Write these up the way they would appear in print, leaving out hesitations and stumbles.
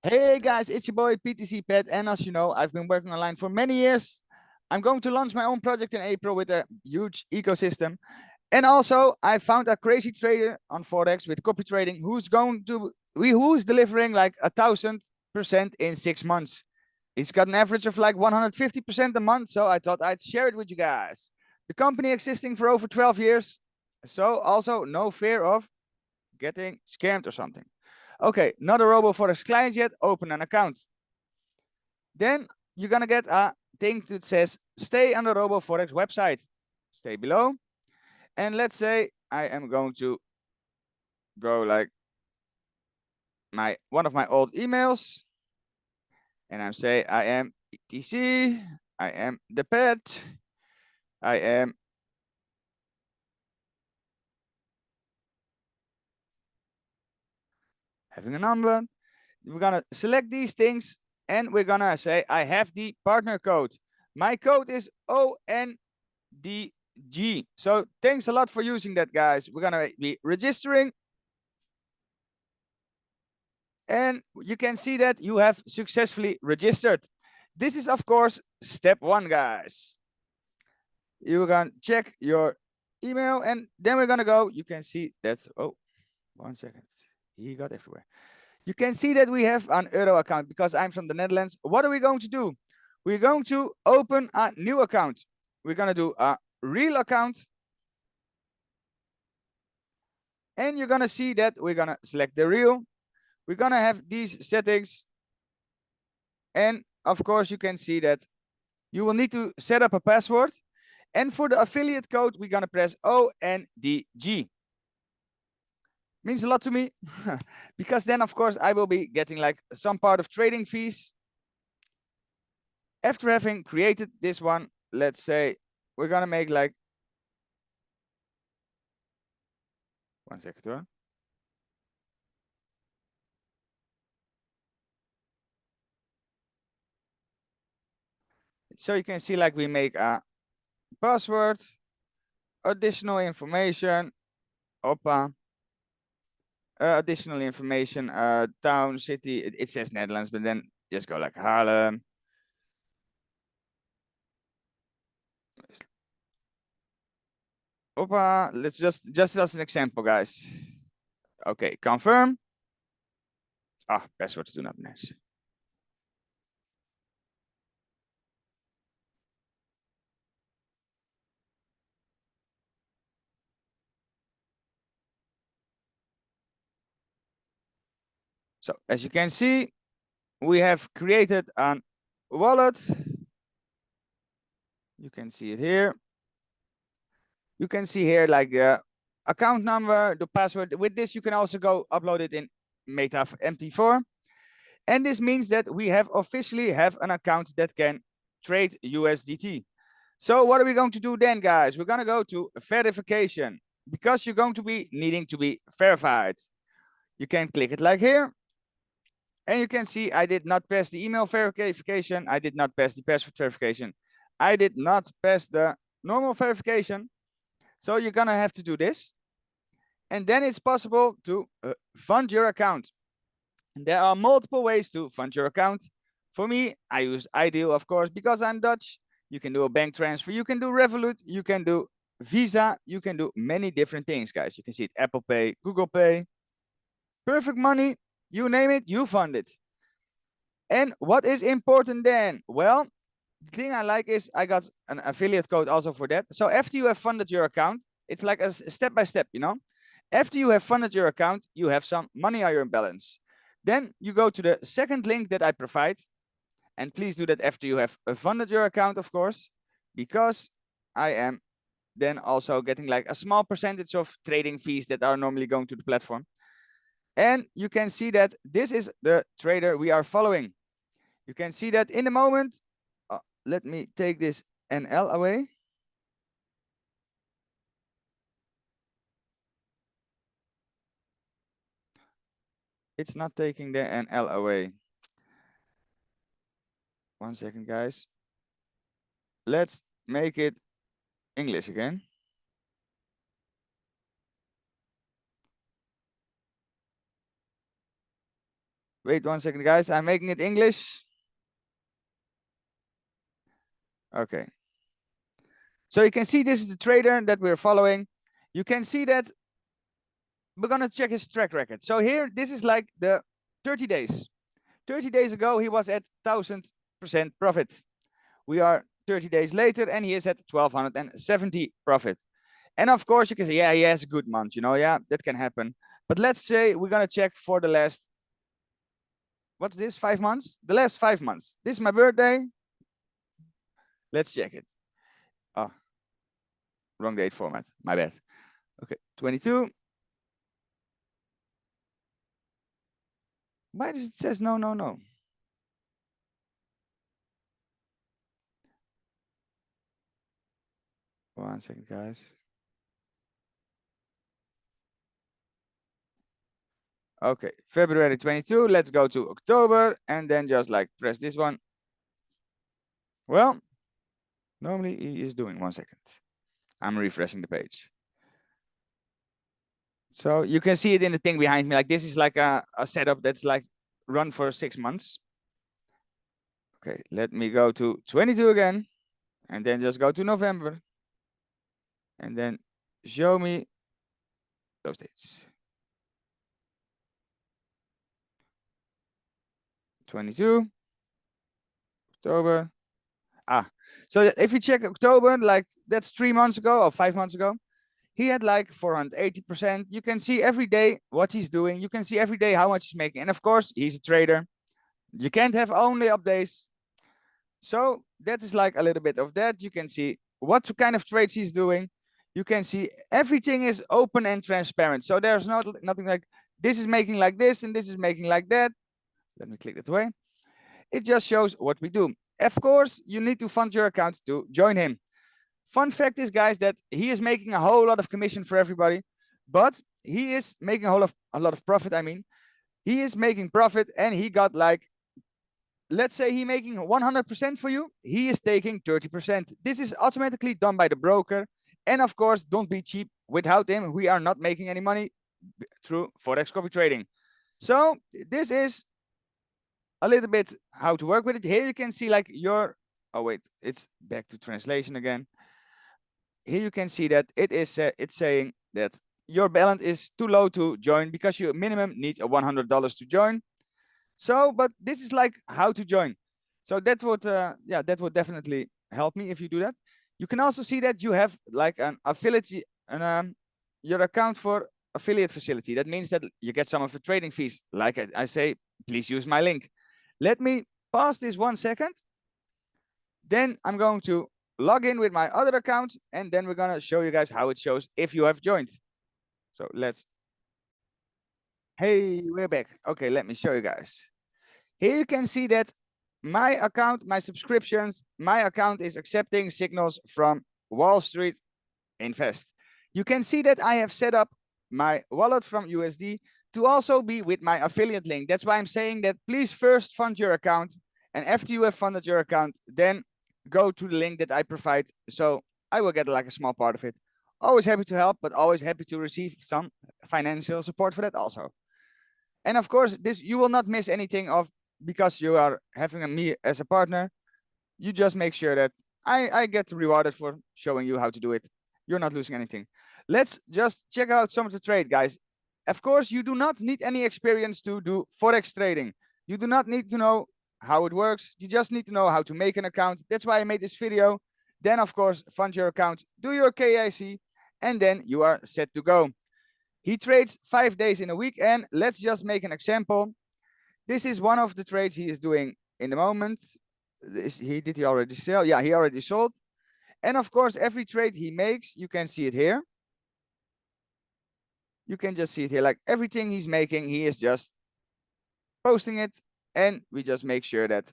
Hey guys, it's your boy PTC Pet, and as you know, I've been working online for many years. I'm going to launch my own project in April with a huge ecosystem. And also, I found a crazy trader on Forex with copy trading who's delivering like 1,000% in 6 months. He's got an average of like 150% a month, so I thought I'd share it with you guys. The company existing for over 12 years, so also no fear of getting scammed or something. Okay, not a RoboForex client yet, open an account. Then you're gonna get a thing that says stay on the RoboForex website. Stay below. And let's say I am going to go like one of my old emails. And I'm say I am ETC, I am the pet, I am having a number. We're gonna select these things and we're gonna say I have the partner code. My code is ondj. So thanks a lot for using that, guys. We're gonna be registering. And you can see that you have successfully registered. This is, of course, step one, guys. You're gonna check your email and then we're gonna go. You can see that, oh, 1 second. He got everywhere. You can see that we have an Euro account because I'm from the Netherlands. What are we going to do? We're going to open a new account. We're gonna do a real account. And you're gonna see that we're gonna select the real. We're gonna have these settings. And of course, you can see that you will need to set up a password. And for the affiliate code, we're gonna press ONDG. Means a lot to me because then, of course, I will be getting like some part of trading fees. After having created this one, let's say we're gonna make like 1 second. So you can see like we make a password, additional information, additional information, town, city, it says Netherlands, but then just go like Haarlem. Let's just as an example, guys. Okay, confirm. Passwords do not match. So as you can see, we have created a wallet. You can see it here. You can see here like the account number, the password. With this, you can also go upload it in Meta MT4. And this means that we have officially have an account that can trade USDT. So what are we going to do then, guys? We're going to go to verification because you're going to be needing to be verified. You can click it like here. And you can see I did not pass the email verification. I did not pass the password verification. I did not pass the normal verification. So you're going to have to do this. And then it's possible to fund your account. And there are multiple ways to fund your account. For me, I use Ideal, of course, because I'm Dutch. You can do a bank transfer. You can do Revolut. You can do Visa. You can do many different things, guys. You can see it Apple Pay, Google Pay, Perfect Money. You name it, you fund it. And what is important then? Well, the thing I like is I got an affiliate code also for that. So after you have funded your account, it's like a step by step, you know? After you have funded your account, you have some money on your balance. Then you go to the second link that I provide. And please do that after you have funded your account, of course, because I am then also getting like a small percentage of trading fees that are normally going to the platform. And you can see that this is the trader we are following. You can see that in the moment, let me take this NL away. It's not taking the NL away. 1 second, guys. Let's make it English again. Wait 1 second, guys. I'm making it English. Okay. So you can see this is the trader that we're following. You can see that we're going to check his track record. So here, this is like the 30 days. 30 days ago, he was at 1000% profit. We are 30 days later, and he is at 1270 profit. And of course, you can say, yeah, he has a good month, you know, yeah, that can happen. But let's say we're going to check for the last, what's this, 5 months? The last 5 months. This is my birthday. Let's check it. Oh, wrong date format, my bad. Okay, 22. Why does it says no, no, no? One second, guys. Okay, February 22. Let's go to October and then just like press this one. Well, normally he is doing 1 second. I'm refreshing the page. So you can see it in the thing behind me. Like this is like a setup that's like run for 6 months. Okay, let me go to 22 again and then just go to November and then show me those dates. 22, October. So if you check October, like that's 3 months ago or 5 months ago, he had like 480%. You can see every day what he's doing. You can see every day how much he's making. And of course, he's a trader. You can't have only up days. So that is like a little bit of that. You can see what kind of trades he's doing. You can see everything is open and transparent. So there's nothing like this is making like this and this is making like that. Let me click that away. It just shows what we do. Of course, you need to fund your account to join him. Fun fact is, guys, that he is making a whole lot of commission for everybody, but he is making a lot of profit. I mean, he is making profit and he got like, let's say he making 100% for you. He is taking 30%. This is automatically done by the broker. And of course, don't be cheap. Without him, we are not making any money through Forex copy trading. So this is a little bit how to work with it. Here you can see like your, oh wait, it's back to translation again. Here you can see that it is it's saying that your balance is too low to join because you minimum needs $100 to join. So, but this is like how to join. So that would, yeah, that would definitely help me if you do that. You can also see that you have like an affiliate, your account for affiliate facility. That means that you get some of the trading fees. Like I say, please use my link. Let me pause this 1 second. Then I'm going to log in with my other account, and then we're going to show you guys how it shows if you have joined. So let's, hey, we're back. Okay, let me show you guys. Here you can see that my account, my subscriptions, my account is accepting signals from Wall Street Invest. You can see that I have set up my wallet from USD to also be with my affiliate link. That's why I'm saying that please first fund your account, and after you have funded your account, then go to the link that I provide. So I will get like a small part of it. Always happy to help, but always happy to receive some financial support for that also. And of course, this you will not miss anything of because you are having me as a partner. You just make sure that I get rewarded for showing you how to do it. You're not losing anything. Let's just check out some of the trade, guys. Of course, you do not need any experience to do Forex trading. You do not need to know how it works. You just need to know how to make an account. That's why I made this video. Then, of course, fund your account, do your KYC, and then you are set to go. He trades 5 days in a week, and let's just make an example. This is one of the trades he is doing in the moment. Did he already sell? Yeah, he already sold. And of course, every trade he makes, you can see it here. You can just see it here, like everything he's making, he is just posting it, and we just make sure that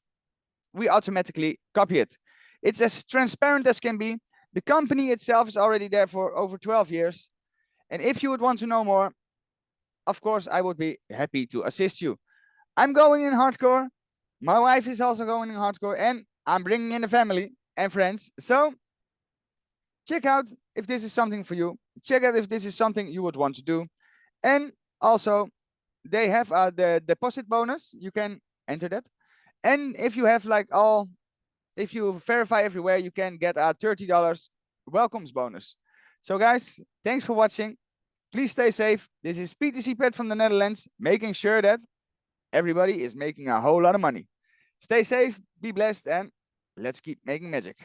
we automatically copy it. It's as transparent as can be. The company itself is already there for over 12 years. And if you would want to know more, of course, I would be happy to assist you. I'm going in hardcore. My wife is also going in hardcore, and I'm bringing in the family and friends. So check out if this is something for you. Check out if this is something you would want to do. And also, they have the deposit bonus. You can enter that. And if you have like if you verify everywhere, you can get a $30 welcomes bonus. So guys, thanks for watching. Please stay safe. This is PTC Pet from the Netherlands, making sure that everybody is making a whole lot of money. Stay safe, be blessed, and let's keep making magic.